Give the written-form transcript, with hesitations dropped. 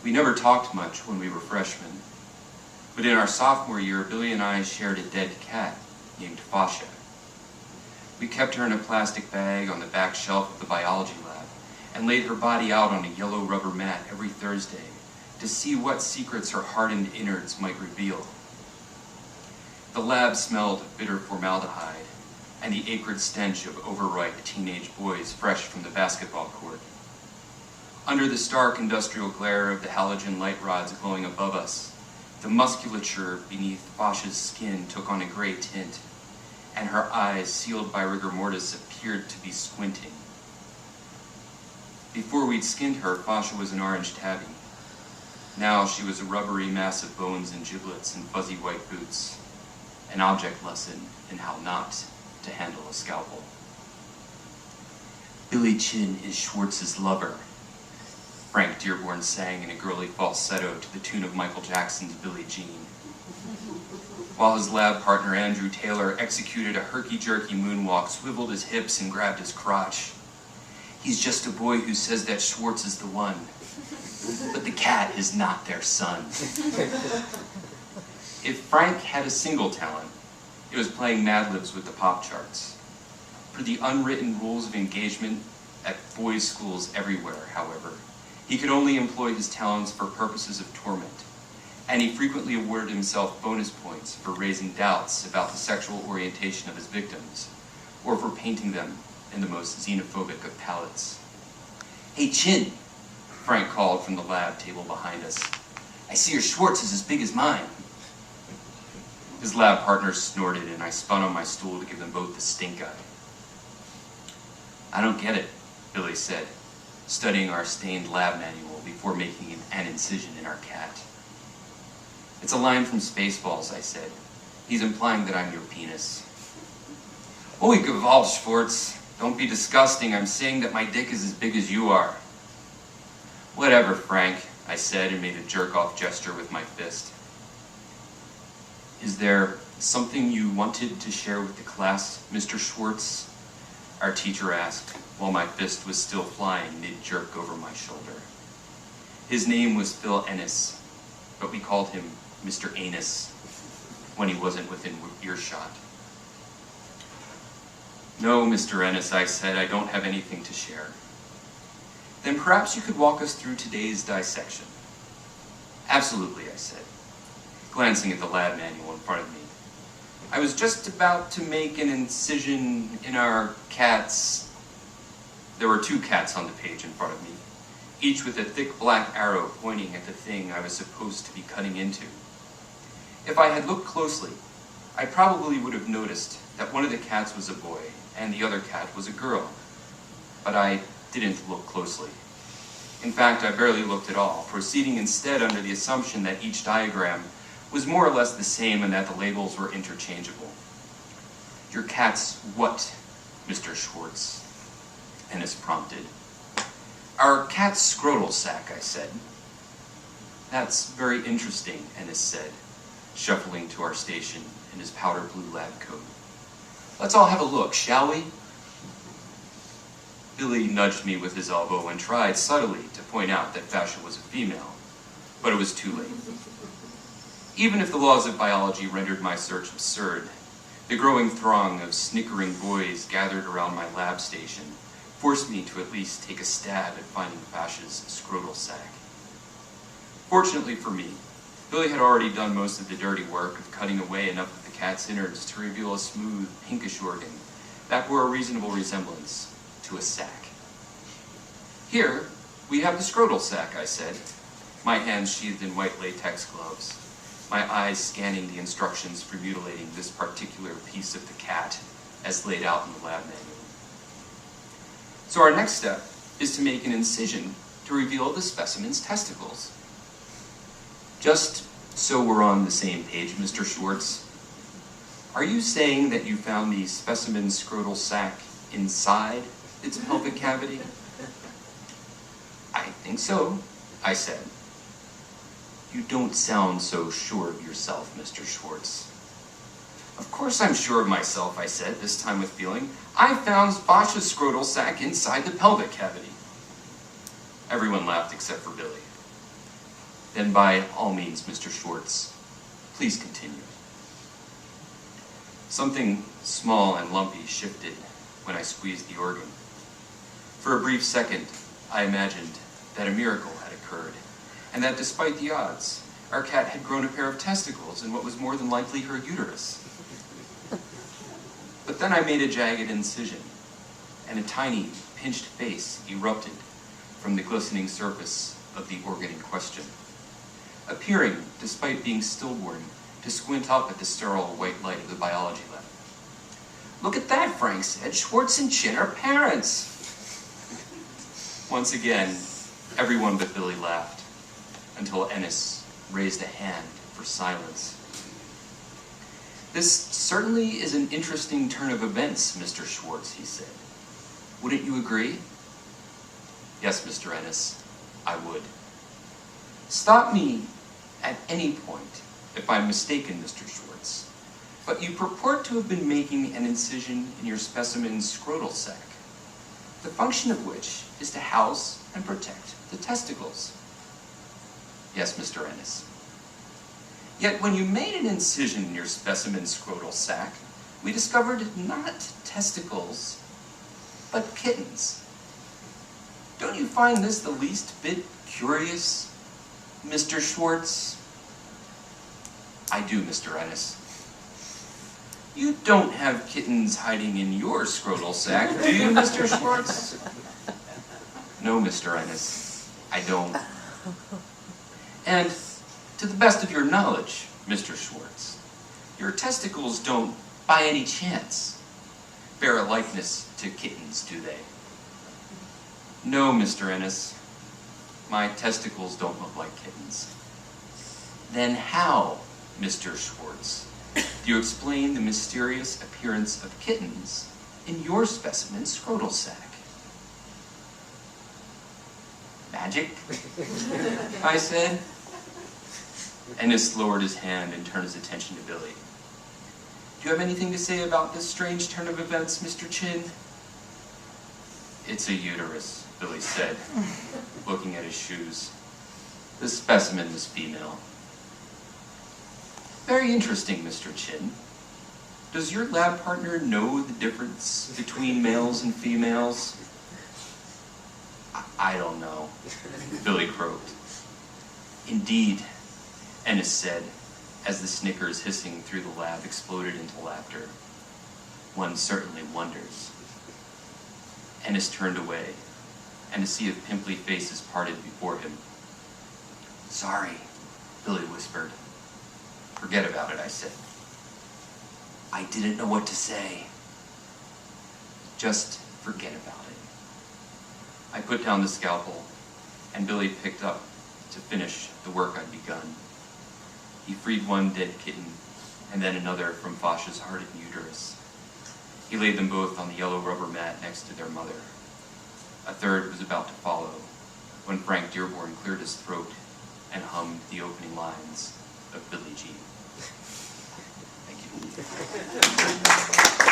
We never talked much when we were freshmen, but in our sophomore year, Billy and I shared a dead cat named Fasha. We kept her in a plastic bag on the back shelf of the biology lab and laid her body out on a yellow rubber mat every Thursday to see what secrets her hardened innards might reveal. The lab smelled of bitter formaldehyde and the acrid stench of overripe teenage boys fresh from the basketball court. Under the stark industrial glare of the halogen light rods glowing above us, the musculature beneath Fasha's skin took on a gray tint, and her eyes, sealed by rigor mortis, appeared to be squinting. Before we'd skinned her, Fasha was an orange tabby. Now she was a rubbery mass of bones and giblets and fuzzy white boots, an object lesson in how not to handle a scalpel. Billy Chin is Schwartz's lover, Frank Dearborn sang in a girly falsetto to the tune of Michael Jackson's Billie Jean, while his lab partner Andrew Taylor executed a herky-jerky moonwalk, swiveled his hips, and grabbed his crotch. He's just a boy who says that Schwartz is the one, but the cat is not their son. If Frank had a single talent, it was playing Mad Libs with the pop charts. For the unwritten rules of engagement at boys' schools everywhere, however, he could only employ his talents for purposes of torment, and he frequently awarded himself bonus points for raising doubts about the sexual orientation of his victims, or for painting them in the most xenophobic of palettes. "Hey, Chin," Frank called from the lab table behind us. "I see your Schwartz is as big as mine." His lab partner snorted, and I spun on my stool to give them both the stink eye. "I don't get it," Billy said, studying our stained lab manual before making an incision in our cat. "It's a line from Spaceballs," I said. "He's implying that I'm your penis." "Holy Gewalt, Schwartz. Don't be disgusting. I'm saying that my dick is as big as you are." "Whatever, Frank," I said, and made a jerk-off gesture with my fist. "Is there something you wanted to share with the class, Mr. Schwartz?" our teacher asked, while my fist was still flying mid-jerk over my shoulder. His name was Phil Ennis, but we called him Mr. Anus when he wasn't within earshot. "No, Mr. Ennis," I said, "I don't have anything to share." "Then perhaps you could walk us through today's dissection." "Absolutely," I said, glancing at the lab manual in front of me. I was just about to make an incision in our cat's... There were 2 cats on the page in front of me, each with a thick black arrow pointing at the thing I was supposed to be cutting into. If I had looked closely, I probably would have noticed that one of the cats was a boy and the other cat was a girl, but I didn't look closely. In fact, I barely looked at all, proceeding instead under the assumption that each diagram was more or less the same and that the labels were interchangeable. "Your cat's what, Mr. Schwartz?" Ennis prompted. "Our cat's scrotal sac," I said. "That's very interesting," Ennis said, shuffling to our station in his powder blue lab coat. "Let's all have a look, shall we?" Billy nudged me with his elbow and tried subtly to point out that Fasha was a female, but it was too late. Even if the laws of biology rendered my search absurd, the growing throng of snickering boys gathered around my lab station forced me to at least take a stab at finding Fasha's scrotal sac. Fortunately for me, Billy had already done most of the dirty work of cutting away enough of the cat's innards to reveal a smooth, pinkish organ that bore a reasonable resemblance to a sac. "Here, we have the scrotal sac," I said, my hands sheathed in white latex gloves, my eyes scanning the instructions for mutilating this particular piece of the cat as laid out in the lab manual. "So our next step is to make an incision to reveal the specimen's testicles." "Just so we're on the same page, Mr. Schwartz, are you saying that you found the specimen's scrotal sac inside its pelvic cavity?" "I think so," I said. "You don't sound so sure of yourself, Mr. Schwartz." "Of course I'm sure of myself," I said, this time with feeling. "I found Fasha's scrotal sac inside the pelvic cavity." Everyone laughed except for Billy. Then by all means, Mr. Schwartz, please continue. Something small and lumpy shifted when I squeezed the organ. For a brief second, I imagined that a miracle had occurred, and that despite the odds, our cat had grown a pair of testicles in what was more than likely her uterus. But then I made a jagged incision, and a tiny, pinched face erupted from the glistening surface of the organ in question, appearing, despite being stillborn, to squint up at the sterile white light of the biology lab. "Look at that," Frank said. "Schwartz and Chin are parents." Once again, everyone but Billy laughed, until Ennis raised a hand for silence. "This certainly is an interesting turn of events, Mr. Schwartz," he said. "Wouldn't you agree?" "Yes, Mr. Ennis, I would." "Stop me at any point if I'm mistaken, Mr. Schwartz, but you purport to have been making an incision in your specimen's scrotal sac, the function of which is to house and protect the testicles." "Yes, Mr. Ennis." "Yet when you made an incision in your specimen's scrotal sac, we discovered not testicles, but kittens. Don't you find this the least bit curious, Mr. Schwartz?" "I do, Mr. Ennis." "You don't have kittens hiding in your scrotal sac, do you, Mr. Schwartz?" "No, Mr. Ennis, I don't." "And to the best of your knowledge, Mr. Schwartz, your testicles don't, by any chance, bear a likeness to kittens, do they?" "No, Mr. Ennis, my testicles don't look like kittens." "Then how, Mr. Schwartz, do you explain the mysterious appearance of kittens in your specimen's scrotal sac?" "Magic?" I said. Ennis lowered his hand and turned his attention to Billy. "Do you have anything to say about this strange turn of events, Mr. Chin?" "It's a uterus," Billy said, looking at his shoes. "The specimen was female." "Very interesting, Mr. Chin. Does your lab partner know the difference between males and females?" I don't know," Billy croaked. "Indeed," Ennis said, as the snickers hissing through the lab exploded into laughter. "One certainly wonders." Ennis turned away, and a sea of pimply faces parted before him. "Sorry," Billy whispered. "Forget about it," I said. I didn't know what to say. "Just forget about it." I put down the scalpel, and Billy picked up to finish the work I'd begun. He freed one dead kitten, and then another from Fasha's hardened uterus. He laid them both on the yellow rubber mat next to their mother. A third was about to follow, when Frank Dearborn cleared his throat and hummed the opening lines of Billie Jean. Thank you.